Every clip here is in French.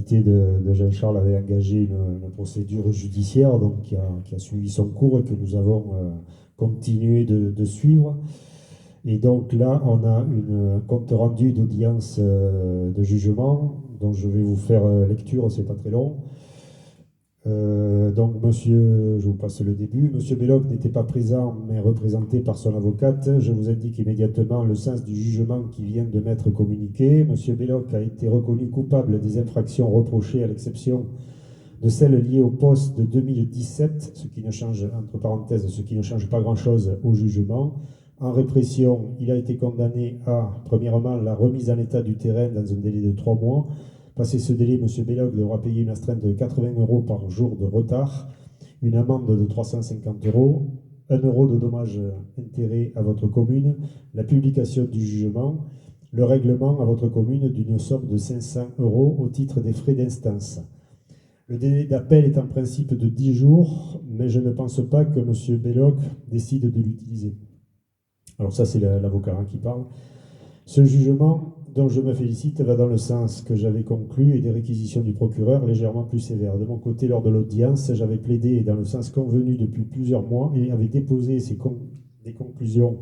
l'entité de Jean-Charles avait engagé une procédure judiciaire donc, qui a suivi son cours et que nous avons continué de suivre. Et donc là, on a un compte rendu d'audience de jugement dont je vais vous faire lecture, c'est pas très long. Donc, monsieur, je vous passe le début. Monsieur Belloc n'était pas présent, mais représenté par son avocate. Je vous indique immédiatement le sens du jugement qui vient de m'être communiqué. Monsieur Belloc a été reconnu coupable des infractions reprochées, à l'exception de celles liées au poste de 2017, ce qui ne change, entre parenthèses, ce qui ne change pas grand-chose au jugement. En répression, il a été condamné à, premièrement, la remise en état du terrain dans un délai de 3 mois. Passé ce délai, M. Belloc devra payer une astreinte de 80 € par jour de retard, une amende de 350 €, 1 € de dommages intérêts à votre commune, la publication du jugement, le règlement à votre commune d'une somme de 500 € au titre des frais d'instance. Le délai d'appel est en principe de 10 jours, mais je ne pense pas que M. Belloc décide de l'utiliser. Alors ça, c'est l'avocat qui parle. Ce jugement, dont je me félicite, va dans le sens que j'avais conclu et des réquisitions du procureur légèrement plus sévères. De mon côté, lors de l'audience, j'avais plaidé dans le sens convenu depuis plusieurs mois et avait déposé des conclusions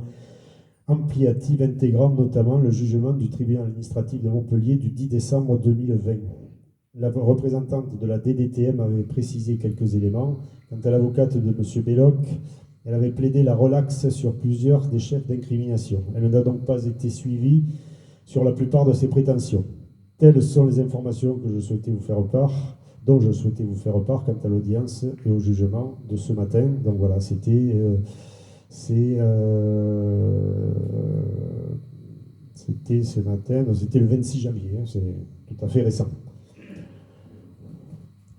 ampliatives intégrant notamment le jugement du tribunal administratif de Montpellier du 10 décembre 2020. La représentante de la DDTM avait précisé quelques éléments. Quant à l'avocate de M. Belloc, elle avait plaidé la relaxe sur plusieurs des chefs d'incrimination. Elle n'a donc pas été suivie sur la plupart de ses prétentions. Telles sont les informations que je souhaitais vous faire part, dont je souhaitais vous faire part quant à l'audience et au jugement de ce matin. Donc voilà, c'était ce matin, c'était le 26 janvier, c'est tout à fait récent.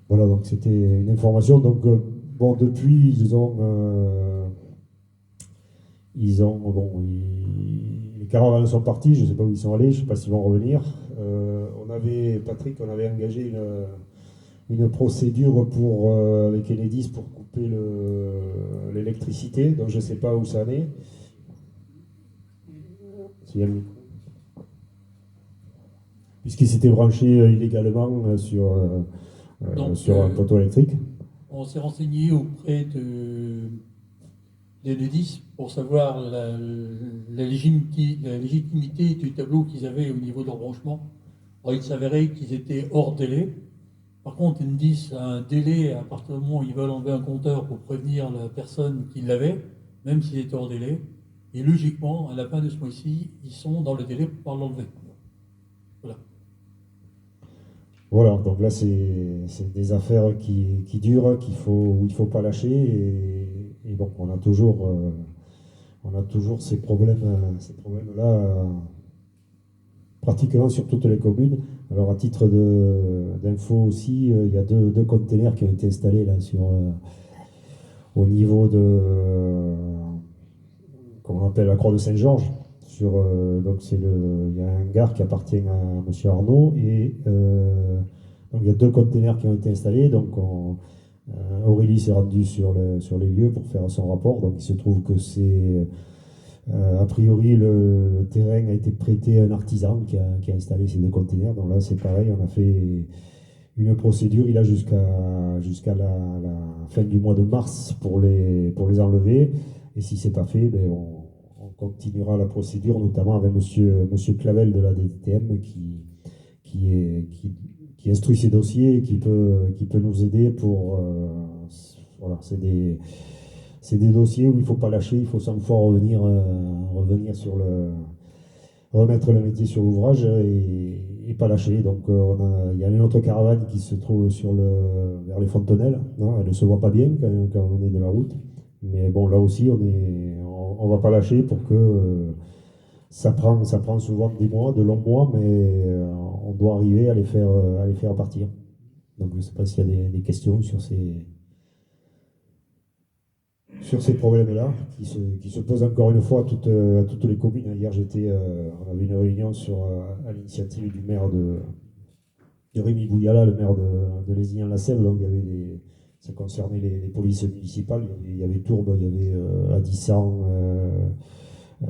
Voilà, donc c'était une information. Donc, bon, depuis, les caravanes sont partis, je ne sais pas où ils sont allés, je ne sais pas s'ils vont revenir. Patrick, on avait engagé une procédure avec Enedis pour couper l'électricité, donc je ne sais pas où ça en est. Puisqu'il s'était branché illégalement sur un poteau électrique. On s'est renseigné auprès d'Enedis pour savoir la légitimité du tableau qu'ils avaient au niveau de leur branchement. Alors, il s'avérait qu'ils étaient hors délai. Par contre, Enedis a un délai à partir du moment où ils veulent enlever un compteur pour prévenir la personne qui l'avait, même s'il était hors délai. Et logiquement, à la fin de ce mois-ci, ils sont dans le délai pour pouvoir l'enlever. Voilà. Voilà, donc là, c'est des affaires qui durent, où il ne faut pas lâcher. Et bon, on a toujours ces problèmes-là pratiquement sur toutes les communes. Alors, à titre d'info aussi, il y a deux containers qui ont été installés là, au niveau comment on appelle, la Croix de Saint-Georges. Donc il y a un hangar qui appartient à M. Arnaud et donc il y a 2 containers qui ont été installés. Donc Aurélie s'est rendue sur les lieux pour faire son rapport. Donc il se trouve que a priori le terrain a été prêté à un artisan qui a installé ces 2 containers. Donc là c'est pareil, on a fait une procédure. Il a jusqu'à la fin du mois de mars pour les enlever. Et si c'est pas fait, ben on continuera la procédure, notamment avec monsieur Clavel de la DTM qui instruit ces dossiers et qui peut nous aider pour. Voilà, c'est des dossiers où il ne faut pas lâcher, il faut sans fois revenir remettre le métier sur l'ouvrage et pas lâcher. Donc il y a une autre caravane qui se trouve vers les Fontenelles. Non, elle ne se voit pas bien quand on est de la route. Mais bon, là aussi, on va pas lâcher pour que ça prend souvent des mois, de longs mois, mais on doit arriver à les faire partir. Donc je ne sais pas s'il y a des questions sur ces problèmes-là qui se posent encore une fois à toutes les communes. Hier, on avait une réunion à l'initiative du maire de Rémi Bouyala, le maire de Lézignan-la-Sève. Donc ça concernait les polices municipales. Il y avait Tourbe, il y avait Adissan,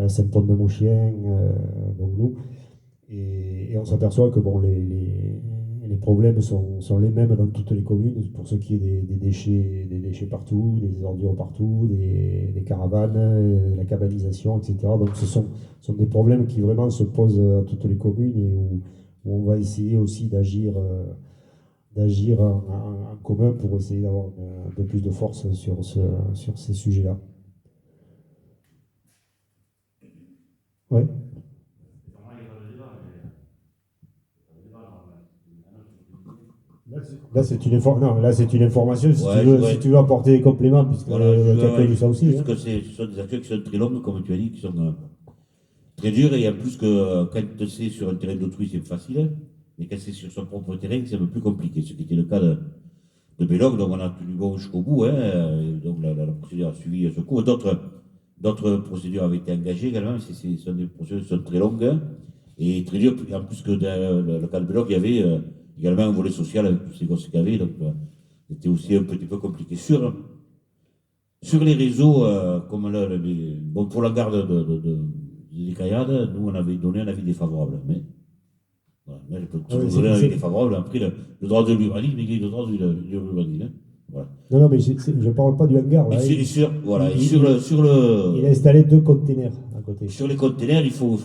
Saint-Pont-de-Mauchien, donc nous. Et on s'aperçoit que bon, les problèmes sont les mêmes dans toutes les communes, pour ce qui est des déchets partout, des ordures partout, des caravanes, la cabanisation, etc. Donc ce sont des problèmes qui vraiment se posent à toutes les communes et où on va essayer aussi d'agir en commun pour essayer d'avoir un peu plus de force sur ces sujets-là. Ouais. Là, c'est une information si tu Ouais, veux, si tu veux apporter des compléments, puisque voilà, tu as connu ça aussi. juste Hein. que ce sont des actions qui sont très longues, comme tu as dit, qui sont très dures, et en plus que quand c'est sur un terrain d'autrui, c'est facile, mais quand c'est sur son propre terrain, c'est un peu plus compliqué, ce qui était le cas de Belloc, donc on a tenu bon jusqu'au bout, hein, et donc la procédure a suivi ce cours. D'autres procédures avaient été engagées également, mais ce sont des procédures qui sont très longues, hein, et très dures, en plus que dans le cas de Belloc, il y avait également un volet social avec tous ces gosses qu'il y avait, donc c'était aussi un petit peu compliqué. Sur les réseaux, comme bon, pour la garde des Caillades, nous on avait donné un avis défavorable. Mais voilà, mais je peux Ah ouais, toujours donner un avis défavorable. Après, le droit de l'urbanisme, il est le droit de l'urbanisme. Hein. Voilà. Non, non, mais je ne parle pas du hangar. Là. Voilà, et Il a installé 2 containers à côté. sur les containers, il faut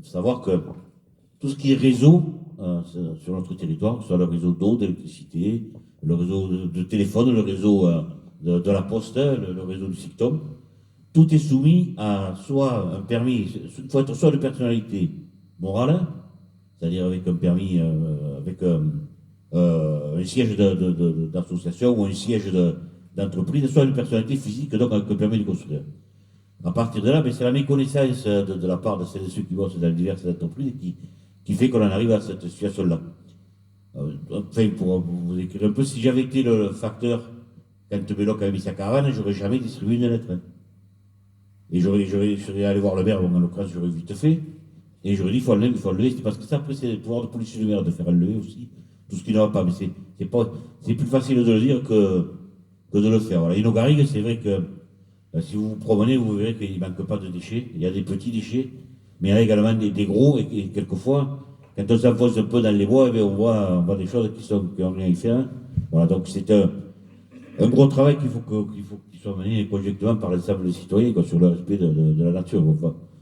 savoir que tout ce qui est réseau sur notre territoire, que ce soit le réseau d'eau, d'électricité, le réseau de téléphone, le réseau de la poste, le réseau du SICTOM, tout est soumis à soit un permis, il faut être soit de personnalité morale, c'est-à-dire avec un permis, avec un siège d'association ou un siège d'entreprise, soit une personnalité physique, donc avec un permis de construire. À partir de là, ben, c'est la méconnaissance de la part de celles et ceux qui bossent dans diverses entreprises qui fait qu'on en arrive à cette situation-là. Enfin, pour vous écrire un peu, si j'avais été le facteur quand Belloc avait mis sa caravane, j'aurais jamais distribué une lettre. Hein. Et je serais allé voir le maire, bon, en l'occurrence, j'aurais vite fait. Et j'aurais dit, il faut enlever. C'est parce que ça, après, c'est le pouvoir de police du maire de faire enlever aussi tout ce qui ne va pas. Mais c'est plus facile de le dire que de le faire. Voilà. Et nos garrigues, c'est vrai que si vous vous promenez, vous verrez qu'il ne manque pas de déchets. Il y a des petits déchets, mais il y en a également des gros. Et quelquefois, quand on s'enfonce un peu dans les bois, eh bien, on voit des choses qui n'ont rien à y faire. Voilà, donc c'est un gros travail qu'il soit mené conjointement par l'ensemble des citoyens quoi, sur le respect de la nature.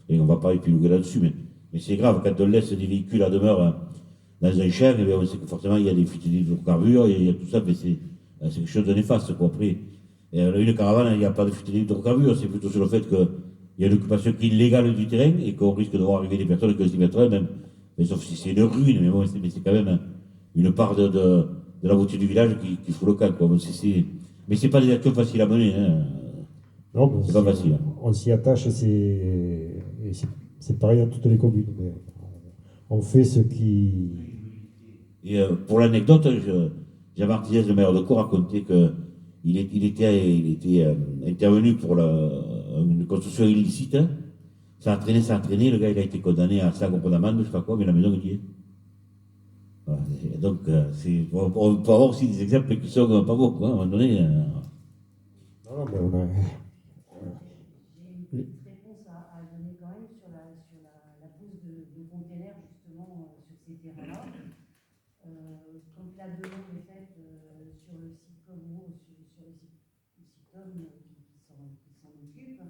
Et on ne va pas épiloguer là-dessus, mais c'est grave quand on laisse des véhicules à demeure dans un champ, on sait que forcément il y a des fuites d'hydrocarbures, il y a tout ça, mais c'est quelque chose de néfaste. Quoi. Après, une caravane, il n'y a pas de fuite d'hydrocarbures, c'est plutôt sur le fait qu'il y a une occupation illégale du terrain et qu'on risque de voir arriver des personnes qui s'y mettraient, même, mais sauf si c'est une ruine, mais bon, c'est quand même une part de la beauté du village qui fout le camp. Quoi. Mais c'est pas des actions faciles à mener. Hein. Non, mais c'est pas facile. Hein. On s'y attache, c'est pareil dans toutes les communes. Mais on fait ce qui. Et pour l'anecdote, Jean Martinez, le maire de Caen, racontait qu'il était intervenu pour une construction illicite. Hein. Ça a traîné. Le gars, il a été condamné à 5 euros d'amende, je sais pas quoi, mais la maison, il y est. Voilà. Et donc, on peut avoir aussi des exemples qui sont pas beaux, quoi, à un moment donné. Non, mais on a. J'ai une petite réponse à donner quand même sur la pose de containers justement sur ces terrains-là. Quand la demande est faite sur le site comme ou sur le site comme qui s'en occupe,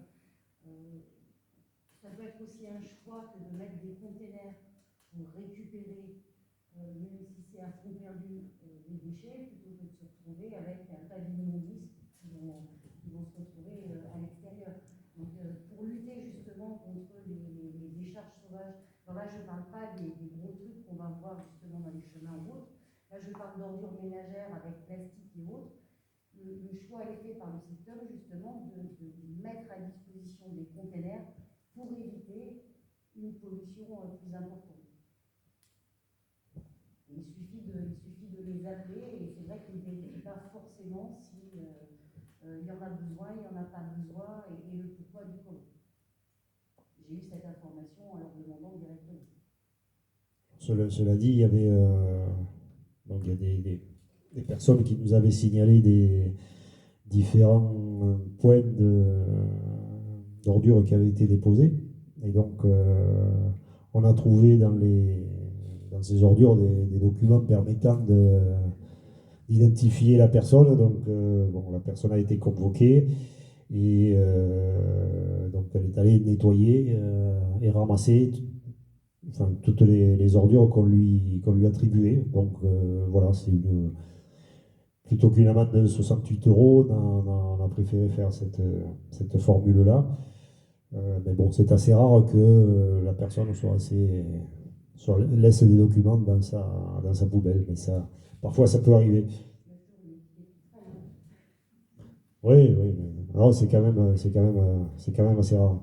ça peut être aussi un choix que de mettre des containers pour récupérer, même si c'est à fond perdu, des déchets, plutôt que de se retrouver avec un tas d'immondices qui vont se retrouver à l'extérieur. Donc, pour lutter justement contre les décharges sauvages, alors là je ne parle pas des gros trucs qu'on va voir justement dans les chemins ou autres, là je parle d'ordures ménagères avec plastique et autres. Le choix est fait par le secteur justement de mettre à disposition des containers pour éviter une pollution plus importante. Il suffit de les appeler et c'est vrai qu'ils ne vérifient pas forcément si il y en a besoin, il n'y en a pas besoin et le pourquoi du comment. J'ai eu cette information en leur demandant directement. Cela dit, il y avait donc il y a des personnes qui nous avaient signalé des différents points d'ordures qui avaient été déposés. Et donc, on a trouvé dans dans ces ordures des documents permettant d'identifier la personne. Donc, bon, la personne a été convoquée et donc elle est allée nettoyer et ramasser enfin, toutes les ordures qu'on lui attribuait. Donc, voilà, plutôt qu'une amende de 68 euros, on a préféré faire cette formule-là. Mais bon, c'est assez rare que la personne laisse des documents dans sa poubelle, mais parfois ça peut arriver. Oui, oui, mais non, c'est quand même assez rare.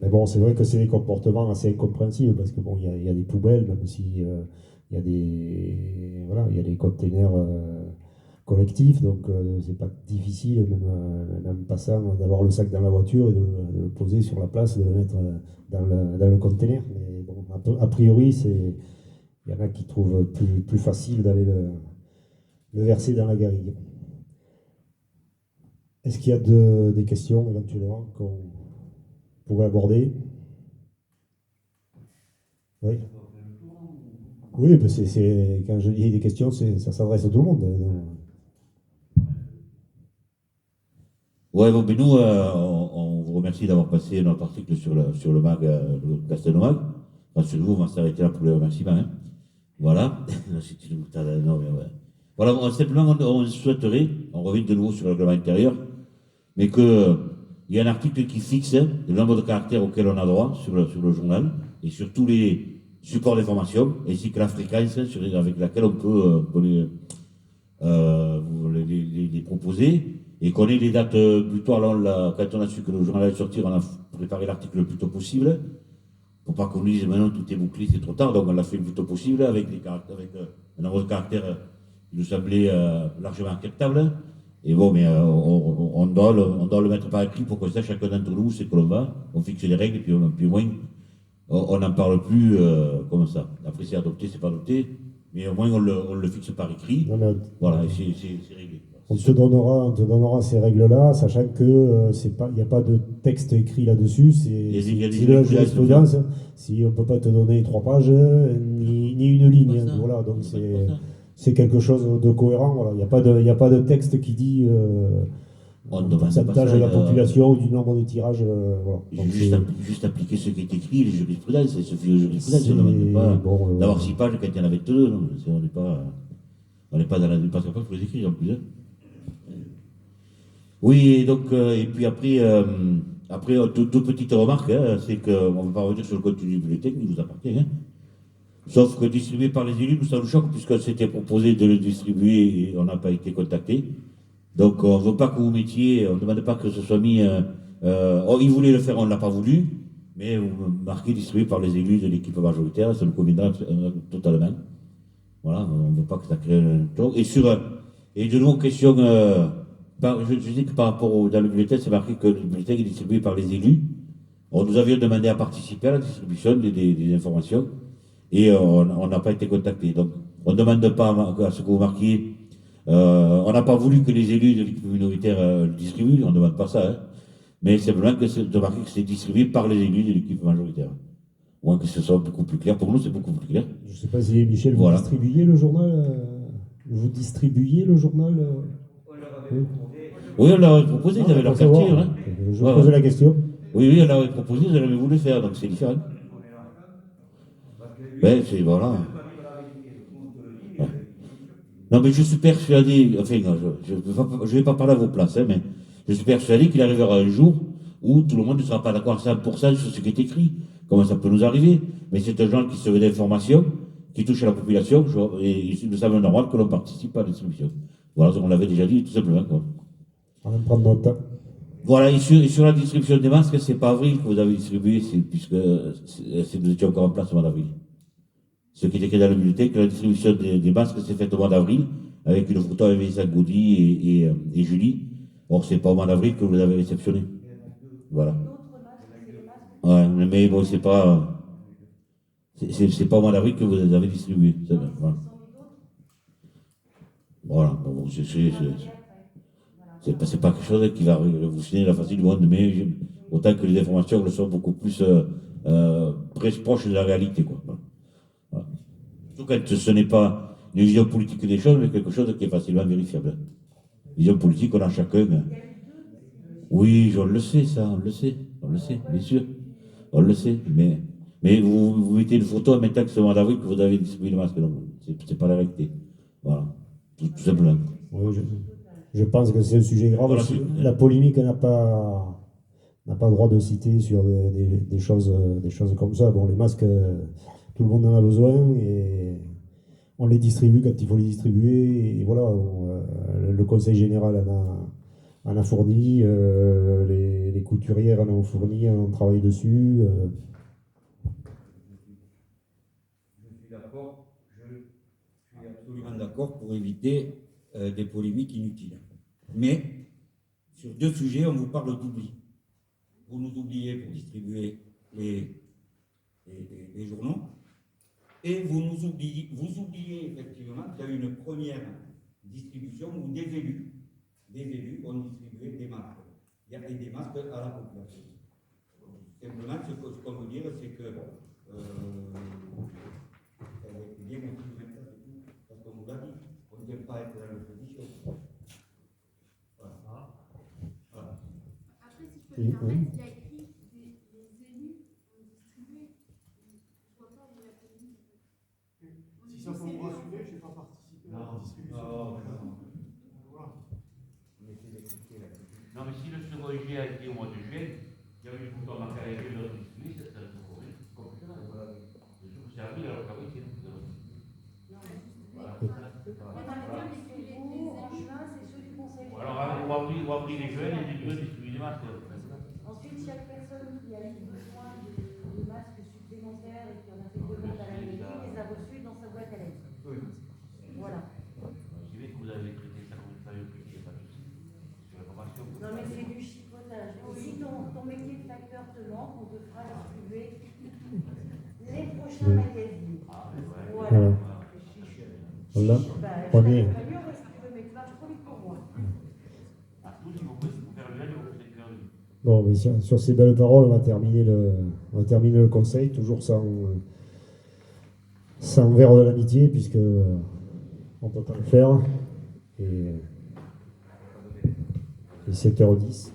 Mais bon, c'est vrai que c'est des comportements assez incompréhensibles parce que bon, il y a des poubelles, même si il y a voilà, il y a des containers collectifs, donc c'est pas difficile, même passant, d'avoir le sac dans la voiture et de le poser sur la place, de le mettre dans le container. Mais bon, a priori, il y en a qui trouvent plus facile d'aller le verser dans la garrigue. Est-ce qu'il y a des questions éventuellement qu'on pourrait aborder? Oui. Oui, parce que quand je dis des questions, ça s'adresse à tout le monde. Ouais, bon, mais nous, on vous remercie d'avoir passé notre article sur le mag, le Castelnau-Mag. Rassurez-vous, on va s'arrêter là pour le remerciement. Hein. Voilà. C'est une boutade énorme, ouais. Voilà, simplement, on souhaiterait, on revient de nouveau sur le règlement intérieur, mais qu'il y a un article qui fixe le nombre de caractères auxquels on a droit sur le journal et sur tous les supports d'information, ainsi que la fréquence avec laquelle on peut les proposer, et qu'on ait les dates butoirs. Quand on a su que le journal allait sortir, on a préparé l'article le plus tôt possible, pour pas qu'on nous dise maintenant tout est bouclé, c'est trop tard, donc on l'a fait le plus tôt possible, avec un nombre de caractères qui nous semblait largement acceptable. Et bon, mais on doit le mettre par écrit pour que ça, chacun d'entre nous, c'est que l'on va, on fixe les règles, et puis au moins, on n'en parle plus comme ça. Après, c'est adopté, c'est pas adopté, mais au moins, on le fixe par écrit. Non, mais voilà, et c'est réglé. on te donnera ces règles-là, sachant que il n'y a pas de texte écrit là-dessus, c'est de la jurisprudence. Si on ne peut pas te donner 3 pages, ni une ligne. Voilà, donc c'est quelque chose de cohérent. Voilà. Il n'y a pas de texte qui dit le pourcentage de la population ou du nombre de tirages. Voilà. Donc juste appliquer ce qui est écrit, les jurisprudences, il suffit de jurisprudence, on ne demande pas d'avoir 6 pages quand il y en avait 2. Non, on n'est pas dans la parce qu'après, il faut les écrire en plus. Hein. Oui, donc, et puis après, deux petites remarques, hein, c'est qu'on ne va pas revenir sur le contenu du bulletin qui nous appartient. Hein. Sauf que distribué par les élus, nous ça nous choque, puisqu'on s'était proposé de le distribuer et on n'a pas été contacté. Donc on ne veut pas que vous mettiez, on ne demande pas que ce soit mis. Ils voulaient le faire, on ne l'a pas voulu, mais vous marquez distribué par les élus de l'équipe majoritaire, ça nous conviendra totalement. Voilà, on ne veut pas que ça crée un tour. Et de nouveau, question. Je dis que par rapport dans le bulletin, c'est marqué que le bulletin est distribué par les élus. Nous avions demandé à participer à la distribution des informations et on n'a pas été contacté. Donc, on ne demande pas à ce que vous marquiez. On n'a pas voulu que les élus de l'équipe minoritaire le distribuent, on ne demande pas ça. Hein. Mais simplement de marquer que c'est distribué par les élus de l'équipe majoritaire. Ou que ce soit beaucoup plus clair. Pour nous, c'est beaucoup plus clair. Je ne sais pas si Michel, vous distribuiez le journal. Vous distribuiez le journal. Oui, on leur avait proposé, ils avaient leur quartier. Hein. Je posais la question. Oui, on leur avait proposé, ils avaient voulu le faire, donc c'est différent. Ben, c'est voilà. Ouais. Non, mais je suis persuadé, enfin, je ne vais pas parler à vos places, hein, mais je suis persuadé qu'il arrivera un jour où tout le monde ne sera pas d'accord à 100% sur ce qui est écrit. Comment ça peut nous arriver? Mais c'est un genre qui se veut d'information, qui touche à la population, et il nous semble normal que l'on participe à la distribution. Voilà, on l'avait déjà dit, tout simplement. Quoi. On va prendre notre temps. Voilà, et sur la distribution des masques, c'est pas avril que vous avez distribué, puisque vous étiez encore en place au mois d'avril. Ce qui était écrit dans le bulletin, que la distribution des masques s'est faite au mois d'avril, avec une photo avec Vincent Gaudy et Julie. Or, c'est pas au mois d'avril que vous avez réceptionné. Voilà. Ouais, mais bon, c'est pas au mois d'avril que vous les avez distribués. Voilà, bon, c'est pas quelque chose qui va révolutionner la facile du monde, mais autant que les informations le sont beaucoup plus proches de la réalité, quoi. Voilà. quand ce n'est pas une vision politique des choses, mais quelque chose qui est facilement vérifiable. Vision politique, on a chacun. Oui, on le sait, ça, on le sait, bien sûr. On le sait, mais vous mettez une photo maintenant que c'est au mois d'avril que vous avez distribué le masque. Non, c'est pas la réalité. Voilà, tout simplement. Oui, je pense que c'est un sujet grave. Voilà, Aussi. La polémique n'a pas droit de citer sur des choses comme ça. Bon, les masques, tout le monde en a besoin et on les distribue quand il faut les distribuer. Et voilà, le Conseil général en a fourni, les couturières en ont fourni, on travaille dessus. Je suis d'accord, je suis absolument d'accord pour éviter des polémiques inutiles. Mais sur deux sujets, on vous parle d'oubli. Vous nous oubliez pour distribuer les journaux, et vous oubliez effectivement qu'il y a eu une première distribution où des élus ont distribué des masques. Il y avait des masques à la population. Simplement, ce qu'on veut dire, c'est que ça va être bien aussi de mettre ça, c'est tout, parce qu'on vous l'a dit, on ne vient pas être dans l'opposition. Voilà. Voilà. Après, si je peux me permettre, il y a écrit les élus ont distribué. Je vois pas où il y a polémique. Si ça peut me rassurer, je n'ai pas participé à la distribution. Voilà. Non, mais si le second juillet a été au mois de juillet, il y avait une photo en carré de l'autre distribué, ça serait complètement. C'est avril, alors qu'avril, c'est nous. Voilà. En juin, c'est ceux du Conseil général. Alors, ou avril les jeunes, et les jeunes distribuent des masques. Ensuite, chaque personne qui a eu besoin de masques supplémentaires et qui en a fait demande à la mairie les a reçus dans sa boîte à lettres. Voilà. Je sais que vous avez traité ça comme une période il n'y a pas de souci. Sur la formation. Non, mais c'est du chipotage. Si ton métier de facteur te manque, on te fera distribuer les prochains magazines. Voilà. Voilà. Bah, Prenez. je vais mieux si tu veux, mais tu marches trop vite pour moi. Bon, mais sur ces belles paroles, on va terminer le conseil, toujours sans verre de l'amitié, puisque on peut pas le faire. Et 7h10.